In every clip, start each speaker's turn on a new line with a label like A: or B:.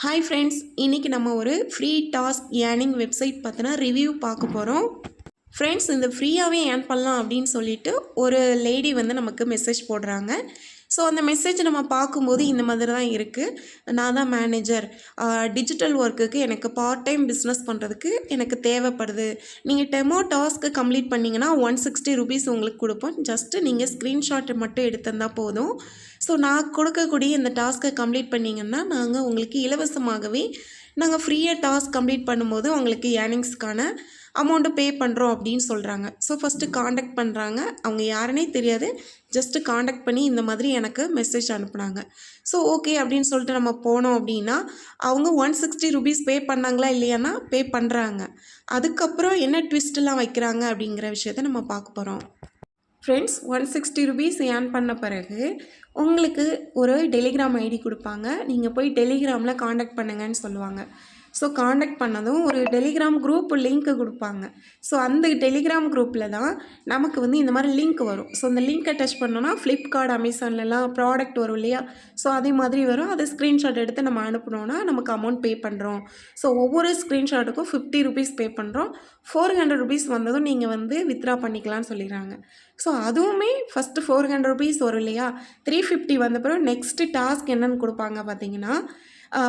A: Hi friends, இன்றைக்கி நம்ம ஒரு ஃப்ரீ டாஸ்க் ஏர்னிங் வெப்சைட் பார்த்தினா ரிவ்யூ பார்க்க போகிறோம். ஃப்ரெண்ட்ஸ், இந்த ஃப்ரீயாகவே ஏர்ன் பண்ணலாம் அப்படின்னு சொல்லிட்டு ஒரு லேடி வந்து நமக்கு மெசேஜ் போடுறாங்க. ஸோ அந்த மெசேஜ் நம்ம பார்க்கும்போது இந்த மாதிரி தான் இருக்குது. நான் தான் மேனேஜர், டிஜிட்டல் ஒர்க்குக்கு எனக்கு பார்ட் டைம் பிஸ்னஸ் பண்ணுறதுக்கு எனக்கு தேவைப்படுது. நீங்கள் டெமோ டாஸ்க்கு கம்ப்ளீட் பண்ணிங்கன்னா 160 ருபீஸ் உங்களுக்கு கொடுப்போம். ஜஸ்ட்டு நீங்கள் ஸ்க்ரீன்ஷாட் மட்டும் எடுத்திருந்தால் போதும். ஸோ நான் கொடுக்கக்கூடிய இந்த டாஸ்க்கை கம்ப்ளீட் பண்ணிங்கன்னா நாங்கள் உங்களுக்கு இலவசமாகவே நாங்கள் ஃப்ரீயாக டாஸ்க் கம்ப்ளீட் பண்ணும்போது உங்களுக்கு ஏர்னிங்ஸ்க்கான அமௌண்ட்டு பே பண்ணுறோம் அப்படின்னு சொல்கிறாங்க. ஸோ ஃபஸ்ட்டு காண்டாக்ட் பண்ணுறாங்க. அவங்க யாருன்னே தெரியாது, ஜஸ்ட்டு காண்டாக்ட் பண்ணி இந்த மாதிரி எனக்கு மெசேஜ் அனுப்புனாங்க. ஸோ ஓகே அப்படின்னு சொல்லிட்டு நம்ம போனோம் அப்படின்னா அவங்க 160 ருபீஸ் பே பண்ணாங்களா இல்லையானா பே பண்ணுறாங்க. அதுக்கப்புறம் என்ன ட்விஸ்ட்லாம் வைக்கிறாங்க அப்படிங்கிற விஷயத்த நம்ம பார்க்க போகிறோம். ஃப்ரெண்ட்ஸ், 160 ருபீஸ் ஏர்ன் பண்ண பிறகு உங்களுக்கு ஒரு டெலிகிராம் ஐடி கொடுப்பாங்க. நீங்கள் போய் டெலிகிராமில் காண்டாக்ட் பண்ணுங்கன்னு சொல்லுவாங்க. ஸோ காண்டாக்ட் பண்ணதும் ஒரு டெலிகிராம் குரூப் லிங்க்கு கொடுப்பாங்க. ஸோ அந்த டெலிகிராம் குரூப்பில் தான் நமக்கு வந்து இந்த மாதிரி லிங்க் வரும். ஸோ அந்த லிங்க்கை டச் பண்ணோன்னா ஃப்ளிப்கார்ட், அமேசான்லலாம் ப்ராடக்ட் வரும் இல்லையா? ஸோ அதே மாதிரி வரும். அதை ஸ்க்ரீன்ஷாட் எடுத்து நம்ம அனுப்பினோன்னா நமக்கு அமௌண்ட் பே பண்ணுறோம். ஸோ ஒவ்வொரு ஸ்க்ரீன்ஷாட்டுக்கும் 50 ருபீஸ் பே பண்ணுறோம். 400 ருபீஸ் வந்ததும் நீங்கள் வந்து வித்ட்ரா பண்ணிக்கலாம்னு சொல்லிடுறாங்க. ஸோ அதுவுமே ஃபஸ்ட்டு 400 ருபீஸ் வரும் இல்லையா? 350 வந்த பிறகு நெக்ஸ்ட்டு டாஸ்க் என்னென்னு கொடுப்பாங்க பார்த்தீங்கன்னா,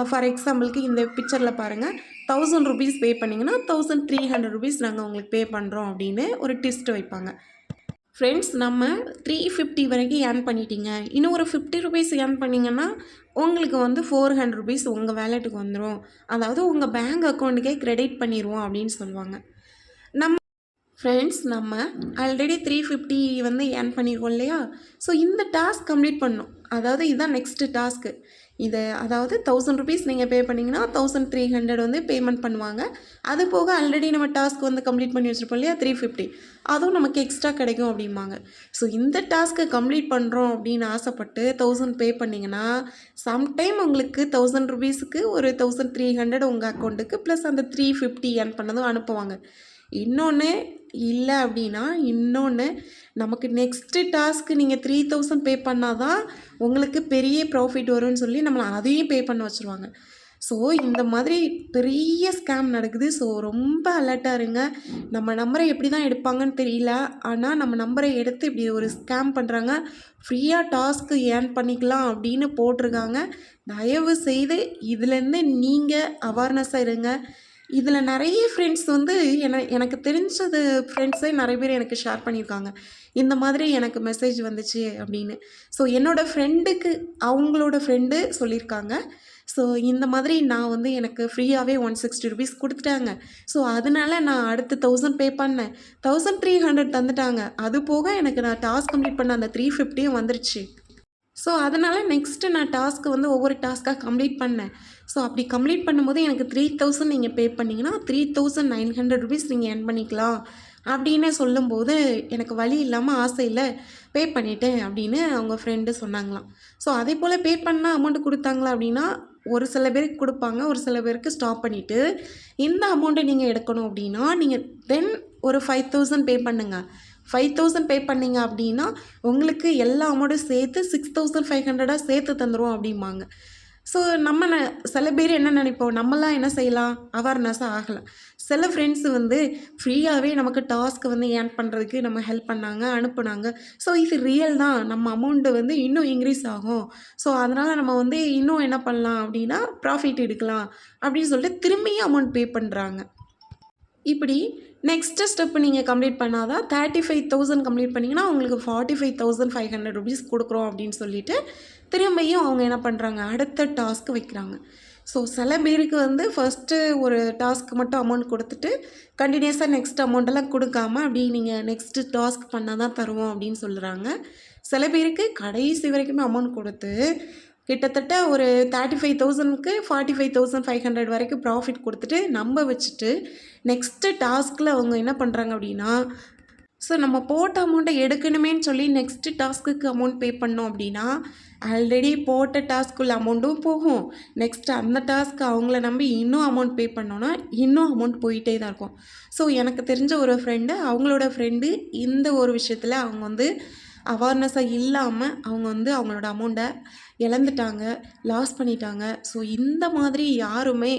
A: ஃபார் எக்ஸாம்பிளுக்கு இந்த பிக்சரில் பாருங்கள், 1000 ருபீஸ் பே பண்ணிங்கன்னா 1300 ருபீஸ் நாங்கள் உங்களுக்கு பே பண்ணுறோம் அப்படின்னு ஒரு ட்விஸ்ட் வைப்பாங்க. ஃப்ரெண்ட்ஸ், நம்ம 350 வரைக்கும் ஏர்ன் பண்ணிட்டீங்க, இன்னும் ஒரு 50 ருபீஸ் ஏர்ன் பண்ணிங்கன்னா உங்களுக்கு வந்து 400 ருபீஸ் உங்கள் வேலெட்டுக்கு வந்துடும், அதாவது உங்கள் பேங்க் அக்கௌண்ட்டுக்கே க்ரெடிட் பண்ணிடுவோம் அப்படின்னு சொல்லுவாங்க. ஃப்ரெண்ட்ஸ், நம்ம ஆல்ரெடி 350 வந்து ஏர்ன் பண்ணியிருக்கோம் இல்லையா? ஸோ இந்த டாஸ்க் கம்ப்ளீட் பண்ணணும். அதாவது இதுதான் நெக்ஸ்ட்டு டாஸ்க்கு. அதாவது 1000 ருபீஸ் நீங்கள் பே பண்ணிங்கன்னா 1300 வந்து பேமெண்ட் பண்ணுவாங்க. அது போக ஆல்ரெடி நம்ம டாஸ்க் வந்து கம்ப்ளீட் பண்ணி வச்சுருப்போம் இல்லையா? 350, அதுவும் நமக்கு எக்ஸ்ட்ரா கிடைக்கும் அப்படிம்பாங்க. ஸோ இந்த டாஸ்க்கை கம்ப்ளீட் பண்ணுறோம் அப்படின்னு ஆசைப்பட்டு 1000 பே பண்ணிங்கன்னா சம்டைம் உங்களுக்கு 1000 ருபீஸுக்கு ஒரு 1300 உங்கள் அக்கௌண்ட்டுக்கு ப்ளஸ் அந்த 350 ஏர்ன் பண்ணதும் அனுப்புவாங்க. இன்னொன்று இல்லை அப்படின்னா நமக்கு நெக்ஸ்ட்டு டாஸ்க்கு நீங்கள் 3000 பே பண்ணால் தான் உங்களுக்கு பெரிய ப்ராஃபிட் வரும்னு சொல்லி நம்மளை அதையும் பே பண்ண வச்சுருவாங்க. ஸோ இந்த மாதிரி பெரிய ஸ்கேம் நடக்குது. ஸோ ரொம்ப அலர்ட்டாக இருங்க. நம்ம நம்பரை எப்படி தான் எடுப்பாங்கன்னு தெரியல, ஆனால் நம்ம நம்பரை எடுத்து இப்படி ஒரு ஸ்கேம் பண்ணுறாங்க. ஃப்ரீயாக டாஸ்க்கு ஏர்ன் பண்ணிக்கலாம் அப்படின்னு போட்டிருக்காங்க. தயவு செய்து இதுலேருந்து நீங்கள் அவேர்னஸாக இருங்க. இதில் நிறைய ஃப்ரெண்ட்ஸ் வந்து எனக்கு தெரிஞ்சது ஃப்ரெண்ட்ஸே நிறைய பேர் எனக்கு ஷேர் பண்ணியிருக்காங்க. இந்த மாதிரி எனக்கு மெசேஜ் வந்துச்சு அப்படின்னு. ஸோ என்னோடய ஃப்ரெண்டுக்கு அவங்களோட ஃப்ரெண்டு சொல்லியிருக்காங்க. ஸோ இந்த மாதிரி நான் வந்து எனக்கு ஃப்ரீயாகவே 160 ருபீஸ் கொடுத்துட்டாங்க. ஸோ அதனால நான் அடுத்து 1000 பே பண்ணேன். 1300 தந்துட்டாங்க. அது போக எனக்கு நான் டாஸ்க் கம்ப்ளீட் பண்ண அந்த 350யும் வந்துருச்சு. ஸோ அதனால் நெக்ஸ்ட்டு நான் டாஸ்க்கு வந்து ஒவ்வொரு டாஸ்க்காக கம்ப்ளீட் பண்ணேன். ஸோ அப்படி கம்ப்ளீட் பண்ணும்போது எனக்கு 3000 நீங்கள் பே பண்ணிங்கன்னா 3900 ருபீஸ் நீங்கள் ஏர்ன் பண்ணிக்கலாம் அப்படின்னு சொல்லும்போது எனக்கு வழி இல்லாமல் ஆசையில் பே பண்ணிட்டேன் அப்படின்னு அவங்க ஃப்ரெண்டு சொன்னாங்களாம். ஸோ அதே போல் பே பண்ணால் அமௌண்ட்டு கொடுத்தாங்களா அப்படின்னா ஒரு சில பேருக்கு கொடுப்பாங்க, ஒரு சில பேருக்கு ஸ்டாப் பண்ணிவிட்டு இந்த அமௌண்ட்டை நீங்கள் எடுக்கணும் அப்படின்னா நீங்கள் தென் ஒரு 5000 பே பண்ணுங்கள். 5000 பே பண்ணிங்க அப்படின்னா உங்களுக்கு எல்லா அமௌண்ட்டும் சேர்த்து 6500 சேர்த்து தந்துடுவோம் அப்படிம்பாங்க. ஸோ நம்ம சில பேர் என்ன நினைப்போம், நம்மளாம் என்ன செய்யலாம், அவேர்னஸாக ஆகலாம். சில ஃப்ரெண்ட்ஸு வந்து ஃப்ரீயாகவே நமக்கு டாஸ்க்கு வந்து ஏர்ன் பண்ணுறதுக்கு நம்ம ஹெல்ப் பண்ணாங்க, அனுப்புனாங்க. ஸோ இது ரியல் தான், நம்ம அமௌண்ட்டு வந்து இன்னும் இன்க்ரீஸ் ஆகும். ஸோ அதனால் நம்ம வந்து இன்னும் என்ன பண்ணலாம் அப்படின்னா ப்ராஃபிட் எடுக்கலாம் அப்படின்னு சொல்லிட்டு திரும்பியும் அமௌண்ட் பே பண்ணுறாங்க. இப்படி நெக்ஸ்ட்டு ஸ்டெப்பு நீங்கள் கம்ப்ளீட் பண்ணால் தான் 35,000 கம்ப்ளீட் பண்ணிங்கன்னா உங்களுக்கு 45,500 ருபீஸ் கொடுக்குறோம் அப்படின்னு சொல்லிட்டு திரும்பியும் அவங்க என்ன பண்ணுறாங்க, அடுத்த டாஸ்க்கு வைக்கிறாங்க. ஸோ சில பேருக்கு வந்து ஃபஸ்ட்டு ஒரு டாஸ்க்கு மட்டும் அமௌண்ட் கொடுத்துட்டு கண்டினியூஸாக நெக்ஸ்ட் அமௌண்ட்டெல்லாம் கொடுக்காம அப்படி நீங்கள் நெக்ஸ்ட்டு டாஸ்க் பண்ணால் தான் தருவோம் அப்படின்னு சொல்கிறாங்க. சில பேருக்கு கடைசி வரைக்குமே அமௌண்ட் கொடுத்து கிட்டத்தட்ட ஒரு 35,000க்கு 45,500 வரைக்கும் ப்ராஃபிட் கொடுத்துட்டு நம்ப வச்சுட்டு நெக்ஸ்ட்டு டாஸ்கில் அவங்க என்ன பண்ணுறாங்க அப்படின்னா, ஸோ நம்ம போட்ட அமௌண்ட்டை எடுக்கணுமேன்னு சொல்லி நெக்ஸ்ட்டு டாஸ்க்குக்கு அமௌண்ட் பே பண்ணோம் அப்படின்னா ஆல்ரெடி போட்ட டாஸ்க்குள்ள அமௌண்ட்டும் போகும். நெக்ஸ்ட்டு அந்த டாஸ்க்கு அவங்கள நம்பி இன்னும் அமௌண்ட் பே பண்ணோன்னா இன்னும் அமௌண்ட் போயிட்டே தான் இருக்கும். ஸோ எனக்கு தெரிஞ்ச ஒரு ஃப்ரெண்டு, அவங்களோட ஃப்ரெண்டு இந்த ஒரு விஷயத்தில் அவங்க வந்து அவேர்னஸாக இல்லாமல் அவங்க வந்து அவங்களோட அமௌண்ட்டை இழந்துட்டாங்க, லாஸ் பண்ணிட்டாங்க. ஸோ இந்த மாதிரி யாருமே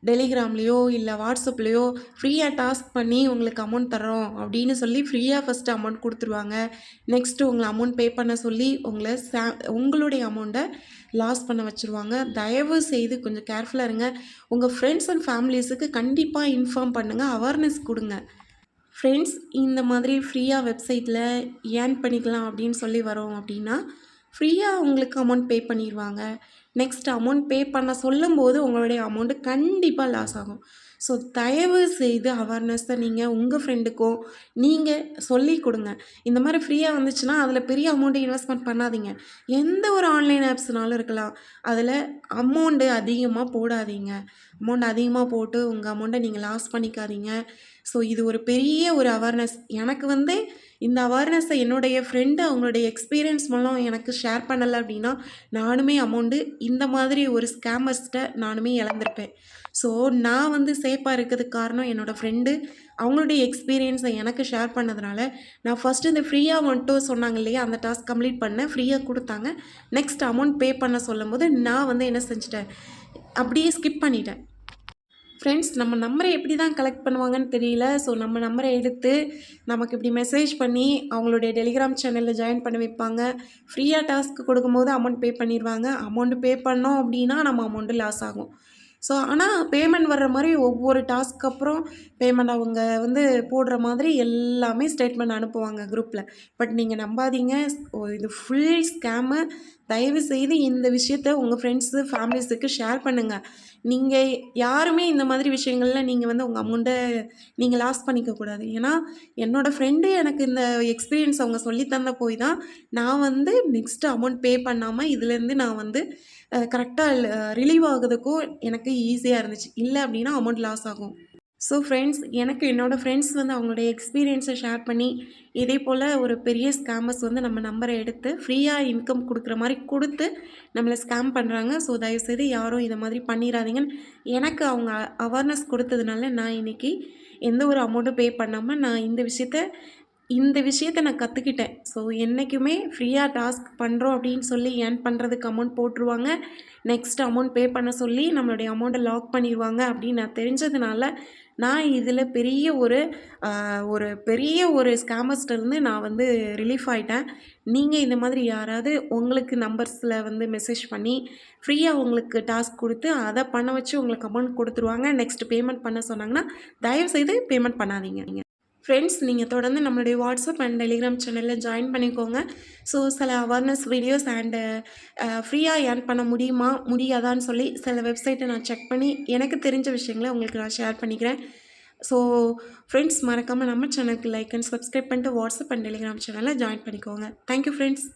A: டெலிகிராம்லேயோ இல்லை வாட்ஸ்அப்லேயோ ஃப்ரீயாக டாஸ்க் பண்ணி உங்களுக்கு அமௌண்ட் தர்றோம் அப்படின்னு சொல்லி ஃப்ரீயாக ஃபஸ்ட்டு அமௌண்ட் கொடுத்துருவாங்க. நெக்ஸ்ட்டு உங்களை அமௌண்ட் பே பண்ண சொல்லி உங்களுடைய அமௌண்ட்டை லாஸ் பண்ண வச்சுருவாங்க. தயவு செய்து கொஞ்சம் கேர்ஃபுல்லாக இருங்க. உங்கள் ஃப்ரெண்ட்ஸ் அண்ட் ஃபேமிலிஸுக்கு கண்டிப்பாக இன்ஃபார்ம் பண்ணுங்கள், அவேர்னஸ் கொடுங்க. ஃப்ரெண்ட்ஸ், இந்த மாதிரி ஃப்ரீயாக வெப்சைட்டில் ஏர்ன் பண்ணிக்கலாம் அப்படின்னு சொல்லி வரோம் அப்படின்னா ஃப்ரீயாக உங்களுக்கு அமௌண்ட் பே பண்ணிடுவாங்க. நெக்ஸ்ட் அமௌண்ட் பே பண்ண சொல்லும்போது உங்களுடைய அமௌண்ட்டு கண்டிப்பாக லாஸ் ஆகும். ஸோ தயவு செய்து அவேர்னஸை நீங்கள் உங்கள் ஃப்ரெண்டுக்கோ நீங்கள் சொல்லி கொடுங்க. இந்த மாதிரி ஃப்ரீயாக வந்துச்சுன்னா அதில் பெரிய அமௌண்ட்டு இன்வெஸ்ட்மெண்ட் பண்ணாதீங்க. எந்த ஒரு ஆன்லைன் ஆப்ஸ்னாலும் இருக்கலாம், அதில் அமௌண்ட்டு அதிகமாக போடாதீங்க. அமௌண்ட் அதிகமாக போட்டு உங்கள் அமௌண்ட்டை நீங்கள் லாஸ் பண்ணிக்காதீங்க. ஸோ இது ஒரு பெரிய ஒரு அவேர்னஸ். எனக்கு வந்து இந்த அவேர்னஸை என்னுடைய ஃப்ரெண்டு அவங்களுடைய எக்ஸ்பீரியன்ஸ் மூலம் எனக்கு ஷேர் பண்ணலை அப்படின்னா நானுமே அமௌண்ட்டு இந்த மாதிரி ஒரு ஸ்கேமர்ஸ்கிட்ட நானுமே இழந்திருப்பேன். ஸோ நான் வந்து சேஃபாக இருக்கிறதுக்கு காரணம் என்னோடய ஃப்ரெண்டு அவங்களுடைய எக்ஸ்பீரியன்ஸை எனக்கு ஷேர் பண்ணதுனால நான் ஃபஸ்ட்டு இந்த ஃப்ரீயாக மட்டும் சொன்னாங்க இல்லையா, அந்த டாஸ்க் கம்ப்ளீட் பண்ணேன், ஃப்ரீயாக கொடுத்தாங்க. நெக்ஸ்ட் அமௌண்ட் பே பண்ண சொல்லும்போது நான் வந்து என்ன செஞ்சுட்டேன், அப்படியே ஸ்கிப் பண்ணிட்டேன். ஃப்ரெண்ட்ஸ், நம்ம நம்பரை எப்படி தான் கலெக்ட் பண்ணுவாங்கன்னு தெரியல. ஸோ நம்ம நம்பரை எடுத்து நமக்கு இப்படி மெசேஜ் பண்ணி அவங்களுடைய டெலிகிராம் சேனலில் ஜாயின் பண்ண வைப்பாங்க. ஃப்ரீயாக டாஸ்க் கொடுக்கும்போது அமௌண்ட் பே பண்ணிடுவாங்க. அமௌண்ட்டு பே பண்ணோம் அப்படின்னா நம்ம அமௌண்ட்டு லாஸ் ஆகும். ஸோ ஆனால் பேமெண்ட் வர்ற மாதிரி ஒவ்வொரு டாஸ்க்கு அப்புறம் பேமெண்ட் அவங்க வந்து போடுற மாதிரி எல்லாமே ஸ்டேட்மெண்ட் அனுப்புவாங்க குரூப்பில். பட் நீங்கள் நம்பாதீங்க, இது ஃபுல் ஸ்கேமு. தயவு செய்து இந்த விஷயத்த உங்கள் ஃப்ரெண்ட்ஸு ஃபேமிலிஸுக்கு ஷேர் பண்ணுங்கள். நீங்கள் யாருமே இந்த மாதிரி விஷயங்களில் நீங்கள் வந்து உங்கள் அமௌண்ட்டை நீங்கள் லாஸ் பண்ணிக்கக்கூடாது. ஏன்னா என்னோடய ஃப்ரெண்டு எனக்கு இந்த எக்ஸ்பீரியன்ஸ் அவங்க சொல்லி தந்த போய் தான் நான் வந்து நெக்ஸ்ட்டு அமௌண்ட் பே பண்ணாமல் இதுலேருந்து நான் வந்து கரெக்டாக ரிலீவ் ஆகுறதுக்கும் எனக்கு ஈஸியாக இருந்துச்சு. இல்லை அப்படின்னா அமௌண்ட் லாஸ் ஆகும். ஸோ ஃப்ரெண்ட்ஸ், எனக்கு என்னோடய ஃப்ரெண்ட்ஸ் வந்து அவங்களுடைய எக்ஸ்பீரியன்ஸை ஷேர் பண்ணி இதே போல் ஒரு பெரிய ஸ்கேமர்ஸ் வந்து நம்ம நம்பரை எடுத்து ஃப்ரீயாக இன்கம் கொடுக்குற மாதிரி கொடுத்து நம்மளை ஸ்கேம் பண்ணுறாங்க. ஸோ தயவுசெய்து யாரும் இதை மாதிரி பண்ணிடாதீங்கன்னு எனக்கு அவங்க அவேர்னஸ் கொடுத்ததுனால நான் இன்றைக்கி எந்த ஒரு அமௌண்ட்டும் பே பண்ணாமல் நான் இந்த விஷயத்தை நான் கற்றுக்கிட்டேன். ஸோ என்றைக்குமே ஃப்ரீயாக டாஸ்க் பண்ணுறோம் அப்படின்னு சொல்லி ஏர்ன் பண்ணுறதுக்கு அமௌண்ட் போட்டுருவாங்க. நெக்ஸ்ட் அமௌண்ட் பே பண்ண சொல்லி நம்மளுடைய அமௌண்ட்டை லாக் பண்ணிடுவாங்க அப்படின்னு நான் தெரிஞ்சதுனால நான் இதில் பெரிய ஒரு ஸ்கேமர்ஸ்டேருந்து நான் வந்து ரிலீஃப் ஆகிட்டேன். நீங்கள் இந்த மாதிரி யாராவது உங்களுக்கு நம்பர்ஸில் வந்து மெசேஜ் பண்ணி ஃப்ரீயாக உங்களுக்கு டாஸ்க் கொடுத்து அதை பண்ண வச்சு உங்களுக்கு அமௌண்ட் கொடுத்துருவாங்க, நெக்ஸ்ட் பேமெண்ட் பண்ண சொன்னாங்கன்னா தயவுசெய்து பேமெண்ட் பண்ணாதீங்க. ஃப்ரெண்ட்ஸ், நீங்கள் தொடர்ந்து நம்மளுடைய வாட்ஸ்அப் அண்ட் டெலிகிராம் சேனலில் ஜாயின் பண்ணிக்கோங்க. ஸோ சில அவேர்னஸ் வீடியோஸ் அண்டு ஃப்ரீயாக ஏர்ன் பண்ண முடியுமா முடியாதான்னு சொல்லி சில வெப்சைட்டை நான் செக் பண்ணி எனக்கு தெரிஞ்ச விஷயங்களை உங்களுக்கு நான் ஷேர் பண்ணிக்கிறேன். ஸோ ஃப்ரெண்ட்ஸ், மறக்காமல் நம்ம சேனலுக்கு லைக் அண்ட் சப்ஸ்கிரைப் பண்ணிட்டு வாட்ஸ்அப் அண்ட் டெலிகிராம் சேனலில் ஜாயின் பண்ணிக்கோங்க. Thank you friends.